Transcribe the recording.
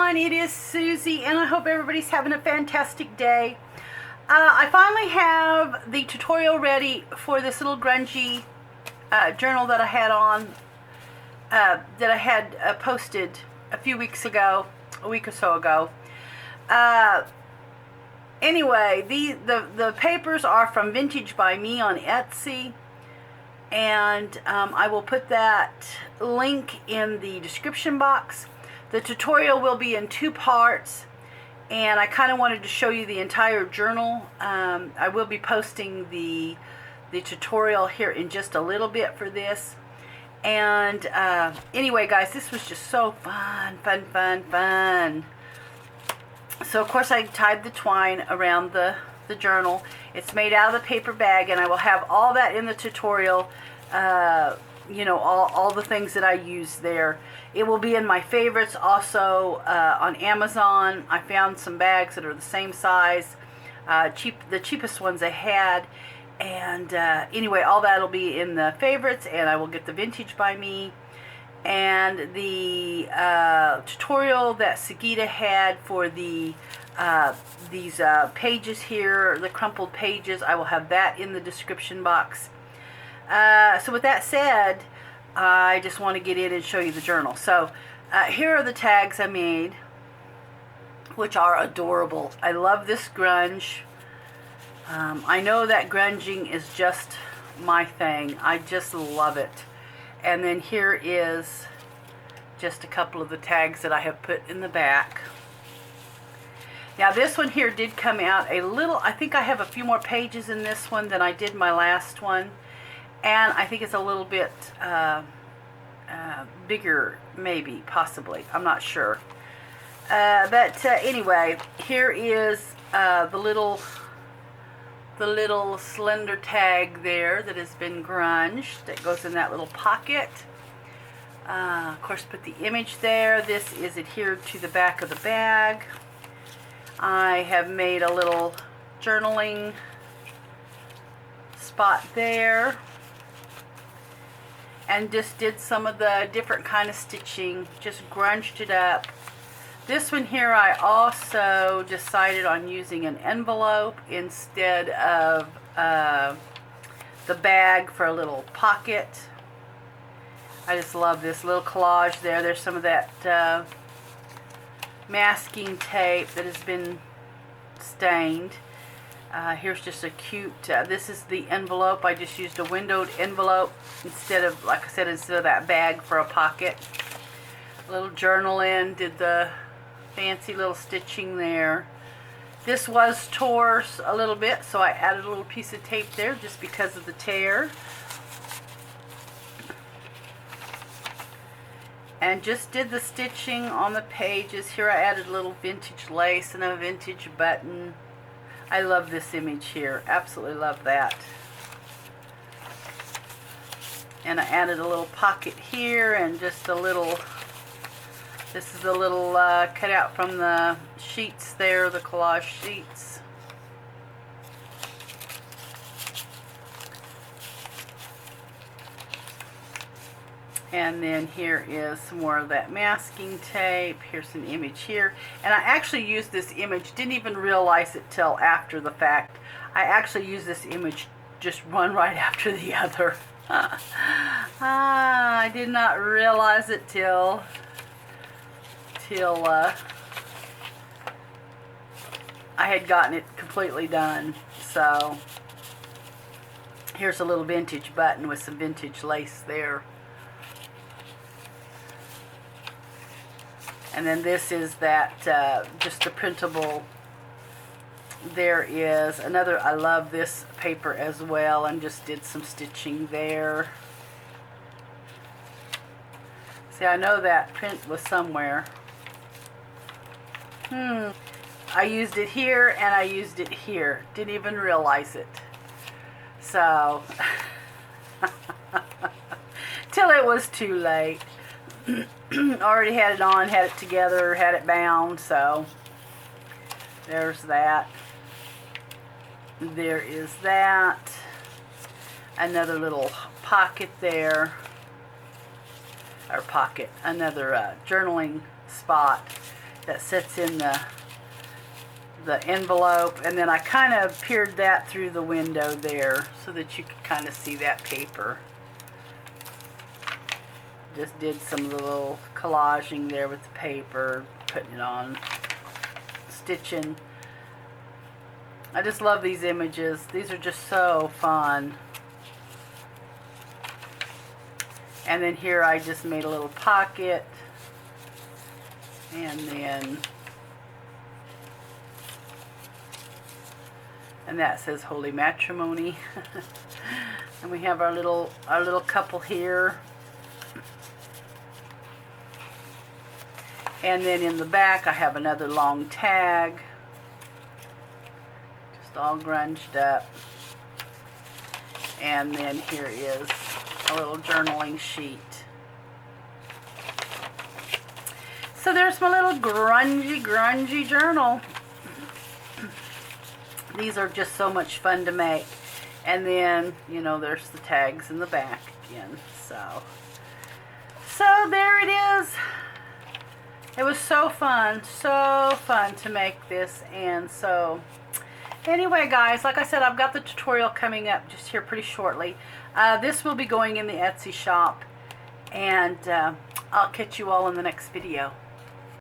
everyone, it is Susie, and I hope everybody's having a fantastic day. I finally have the tutorial ready for this little grungy journal that I had posted a few weeks ago, a week or so ago. Anyway, the papers are from VintageByMe on Etsy, and I will put that link in the description box. The tutorial will be in 2 parts, and I kind of wanted to show you the entire journal. I will be posting the tutorial here in just a little bit for this. And anyway, guys, this was just so fun. So of course I tied the twine around the journal. It's made out of the paper bag, and I will have all that in the tutorial. You know, all the things that I use there. It will be in my favorites also on Amazon. I found some bags that are the same size, the cheapest ones I had. And anyway, all that will be in the favorites, and I will get the VintageByMe. And the tutorial that Sagita had for these pages here, the crumpled pages, I will have that in the description box. So with that said, I just want to get in and show you the journal. So here are the tags I made, which are adorable. I love this grunge. I know that grunging is just my thing. I just love it. And then here is just a couple of the tags that I have put in the back. Now this one here did come out a little, I think I have a few more pages in this one than I did my last one. And I think it's a little bit bigger, maybe, possibly. I'm not sure. But anyway, here is the little slender tag there that has been grunged. That goes in that little pocket. Of course, put the image there. This is adhered to the back of the bag. I have made a little journaling spot there. And just did some of the different kind of stitching, just grunged it up. This one here, I also decided on using an envelope instead of the bag for a little pocket. I just love this little collage there. There's some of that masking tape that has been stained. Here's just a cute, this is the envelope. I just used a windowed envelope instead of, like I said, instead of that bag for a pocket. A little journal in, did the fancy little stitching there. This was tore a little bit, so I added a little piece of tape there just because of the tear. And just did the stitching on the pages. Here I added a little vintage lace and a vintage button. I love this image here. Absolutely love that. And I added a little pocket here and just a little, this is a little cutout from the sheets there, the collage sheets. And then here is some more of that masking tape. Here's an image here. And I actually used this image, didn't even realize it till after the fact. I actually used this image just one right after the other. I did not realize it till I had gotten it completely done. So here's a little vintage button with some vintage lace there. And then this is that, just the printable. There is another, I love this paper as well, and just did some stitching there. See, I know that print was somewhere. I used it here and I used it here. Didn't even realize it. So, till it was too late. Already had it on, had it together, had it bound, so there's that. There is that. Another little pocket there. Or pocket. Another journaling spot. that sits in the envelope, and then I kind of peered that through the window there so that you could kind of see that paper. Just did some little collaging there with the paper, putting it on, stitching. I just love these images. These are just so fun. And then here I just made a little pocket, and that says Holy Matrimony. And we have our little couple here. And then in the back I have another long tag, just all grunged up. And then here is a little journaling sheet. So there's my little grungy journal. These are just so much fun to make. And then, you know, there's the tags in the back again. So there it is. It was so fun to make this. And so anyway, guys, like I said, I've got the tutorial coming up just here pretty shortly. This will be going in the Etsy shop, and I'll catch you all in the next video.